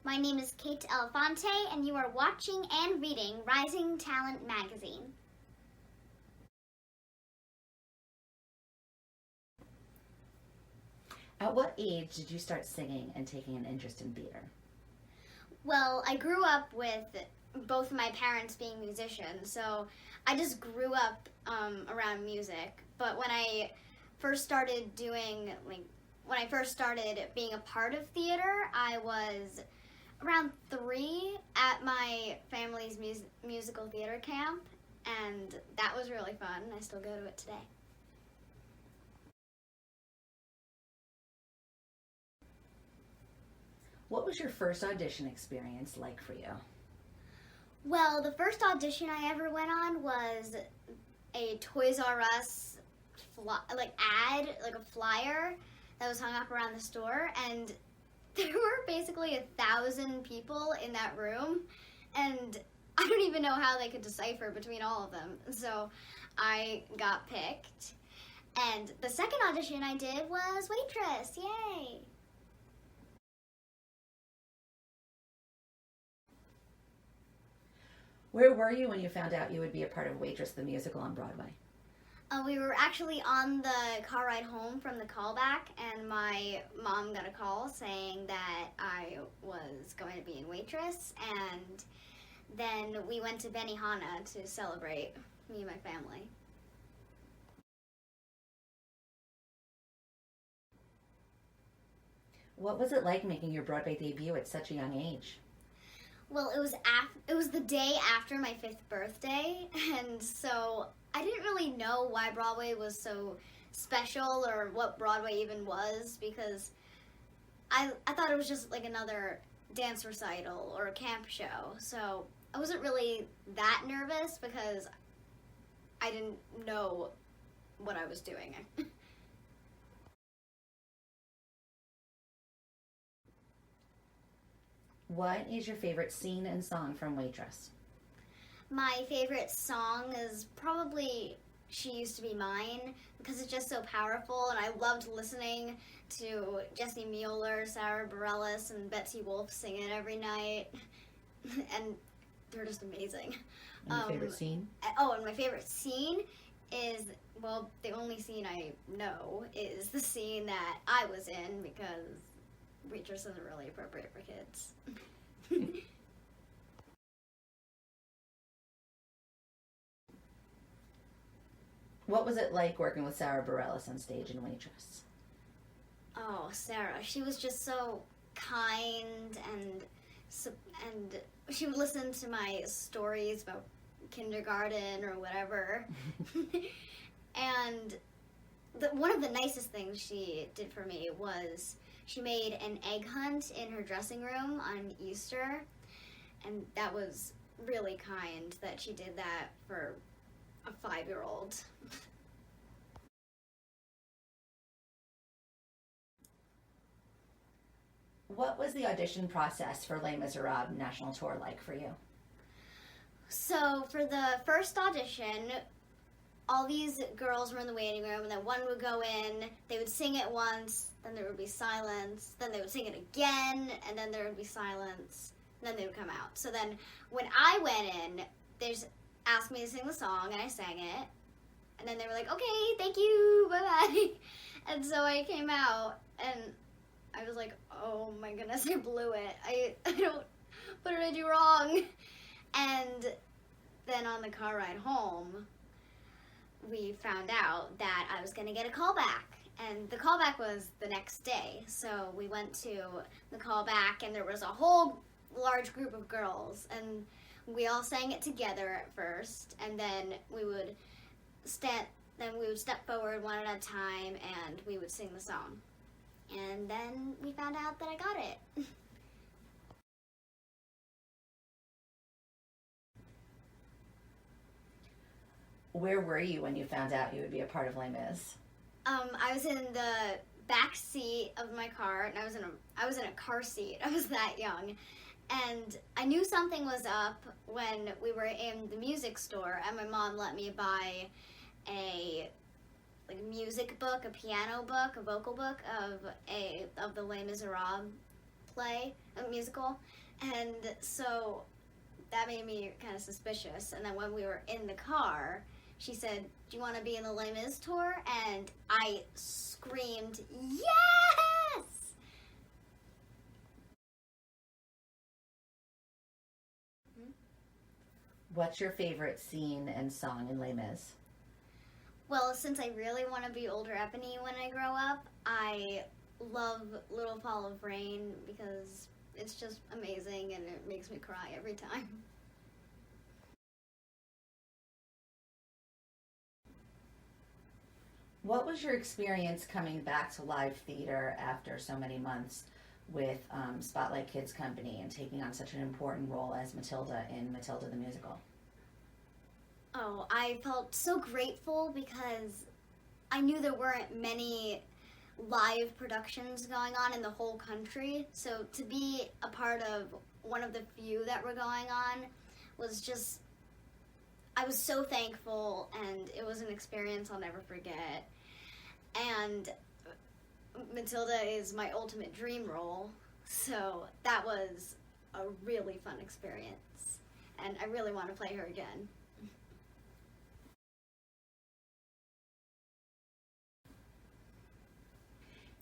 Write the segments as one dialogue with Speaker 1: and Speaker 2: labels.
Speaker 1: My name is Cate Elefante, and you are watching and reading Rising Talent Magazine.
Speaker 2: At what age did you start singing and taking an interest in theater?
Speaker 1: Well, I grew up with both of my parents being musicians, so I just grew up around music. But when I first started being a part of theater, I was around 3 at my family's musical theater camp, and that was really fun. I still go to it today.
Speaker 2: What was your first audition experience like for you?
Speaker 1: Well, the first audition I ever went on was a Toys R Us ad, like a flyer that was hung up around the store, and there were basically 1,000 people in that room, and I don't even know how they could decipher between all of them. So I got picked, and the second audition I did was waitress. Yay!
Speaker 2: Where were you when you found out you would be a part of Waitress the Musical on Broadway?
Speaker 1: We were actually on the car ride home from the callback, and my mom got a call saying that I was going to be in Waitress, and then we went to Benihana to celebrate, me and my family.
Speaker 2: What was it like making your Broadway debut at such a young age?
Speaker 1: Well, it was the day after my 5th birthday, and so I didn't really know why Broadway was so special or what Broadway even was, because I thought it was just like another dance recital or a camp show. So I wasn't really that nervous because I didn't know what I was doing.
Speaker 2: What is your favorite scene and song from Waitress?
Speaker 1: My favorite song is probably She Used to Be Mine, because it's just so powerful, and I loved listening to Jessie Mueller, Sarah Bareilles, and Betsy Wolfe sing it every night, and they're just amazing.
Speaker 2: And your favorite scene?
Speaker 1: Oh, and my favorite scene is, well, the only scene I know is the scene that I was in, because Waitress isn't really appropriate for kids.
Speaker 2: What was it like working with Sarah Bareilles on stage in Waitress?
Speaker 1: Oh, Sarah, she was just so kind, and she would listen to my stories about kindergarten or whatever. And one of the nicest things she did for me was she made an egg hunt in her dressing room on Easter, and that was really kind that she did that for a 5-year-old.
Speaker 2: What was the audition process for Les Miserables national tour like for you?
Speaker 1: So for the first audition, all these girls were in the waiting room, and then one would go in, they would sing it once, then there would be silence, then they would sing it again, and then there would be silence, and then they would come out. So then when I went in, they just asked me to sing the song, and I sang it, and then they were like, okay, thank you, bye-bye. And so I came out, and I was like, oh my goodness, I blew it. I don't, what did I do wrong? And then on the car ride home, we found out that I was going to get a callback, and the callback was the next day. So we went to the callback, and there was a whole large group of girls, and we all sang it together at first, and then we would step forward one at a time, and we would sing the song. And then we found out that I got it.
Speaker 2: Where were you when you found out you would be a part of Les Mis?
Speaker 1: I was in the back seat of my car, and I was in a car seat. I was that young, and I knew something was up when we were in the music store, and my mom let me buy a music book, a piano book, a vocal book of the Les Miserables play, a musical, and so that made me kind of suspicious. And then when we were in the car, she said, "Do you want to be in the Les Mis tour?" And I screamed, "Yes!"
Speaker 2: What's your favorite scene and song in Les Mis?
Speaker 1: Well, since I really want to be older Eponine when I grow up, I love Little Fall of Rain because it's just amazing and it makes me cry every time.
Speaker 2: What was your experience coming back to live theater after so many months with Spotlight Kids Company and taking on such an important role as Matilda in Matilda the Musical?
Speaker 1: Oh, I felt so grateful because I knew there weren't many live productions going on in the whole country. So to be a part of one of the few that were going on was just, I was so thankful, and it was an experience I'll never forget. And Matilda is my ultimate dream role, so that was a really fun experience, and I really want to play her again.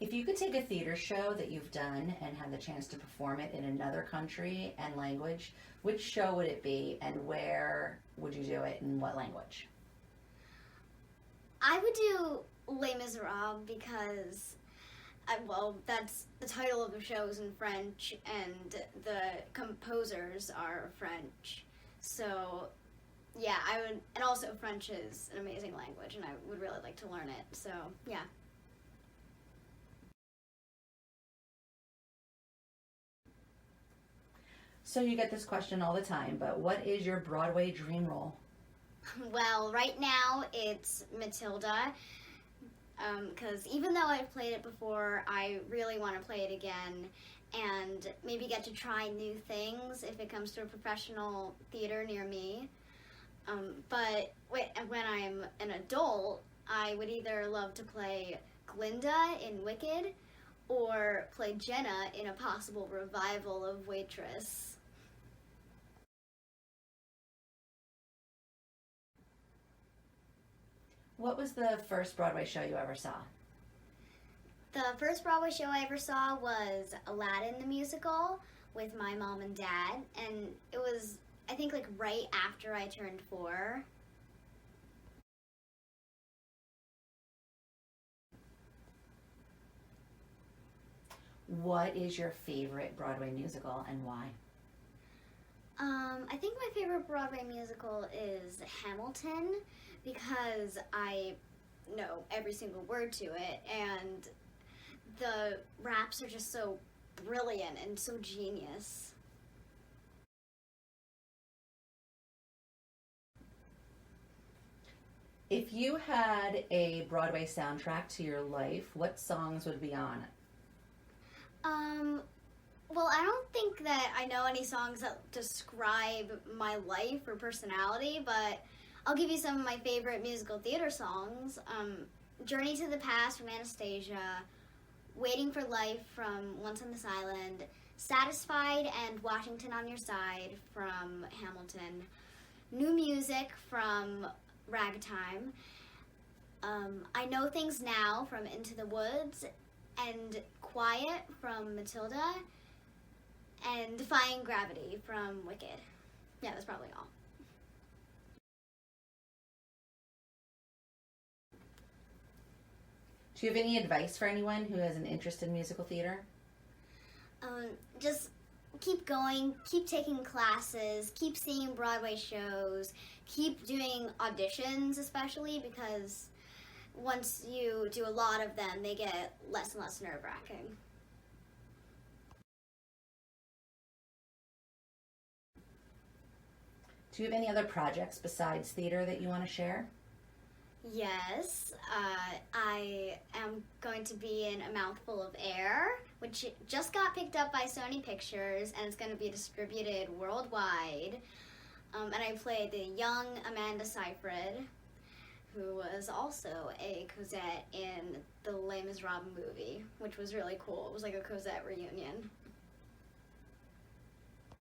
Speaker 2: If you could take a theater show that you've done and have the chance to perform it in another country and language, which show would it be and where would you do it and what language?
Speaker 1: I would do Les Miserables because, well, that's the title of the show is in French and the composers are French. So, yeah, I would, and also French is an amazing language and I would really like to learn it. So, yeah.
Speaker 2: So you get this question all the time, but what is your Broadway dream role?
Speaker 1: Well, right now it's Matilda, because even though I've played it before, I really want to play it again and maybe get to try new things if it comes to a professional theater near me. But when I'm an adult, I would either love to play Glinda in Wicked or play Jenna in a possible revival of Waitress.
Speaker 2: What was the first Broadway show you ever saw?
Speaker 1: The first Broadway show I ever saw was Aladdin the Musical with my mom and dad, and it was, I think, like right after I turned 4.
Speaker 2: What is your favorite Broadway musical and why?
Speaker 1: I think my favorite Broadway musical is Hamilton because I know every single word to it, and the raps are just so brilliant and so genius.
Speaker 2: If you had a Broadway soundtrack to your life, what songs would be on it?
Speaker 1: Well, I don't think that I know any songs that describe my life or personality, but I'll give you some of my favorite musical theater songs. Journey to the Past from Anastasia, Waiting for Life from Once on This Island, Satisfied and Washington on Your Side from Hamilton, New Music from Ragtime, I Know Things Now from Into the Woods, and Quiet from Matilda, and Defying Gravity from Wicked. Yeah, that's probably all.
Speaker 2: Do you have any advice for anyone who has an interest in musical theater?
Speaker 1: Just keep going, keep taking classes, keep seeing Broadway shows, keep doing auditions, especially because once you do a lot of them, they get less and less nerve-wracking.
Speaker 2: Do you have any other projects besides theater that you want to share?
Speaker 1: Yes, I am going to be in A Mouthful of Air, which just got picked up by Sony Pictures, and it's going to be distributed worldwide. And I played the young Amanda Seyfried, who was also a Cosette in the Les Miserables movie, which was really cool. It was like a Cosette reunion.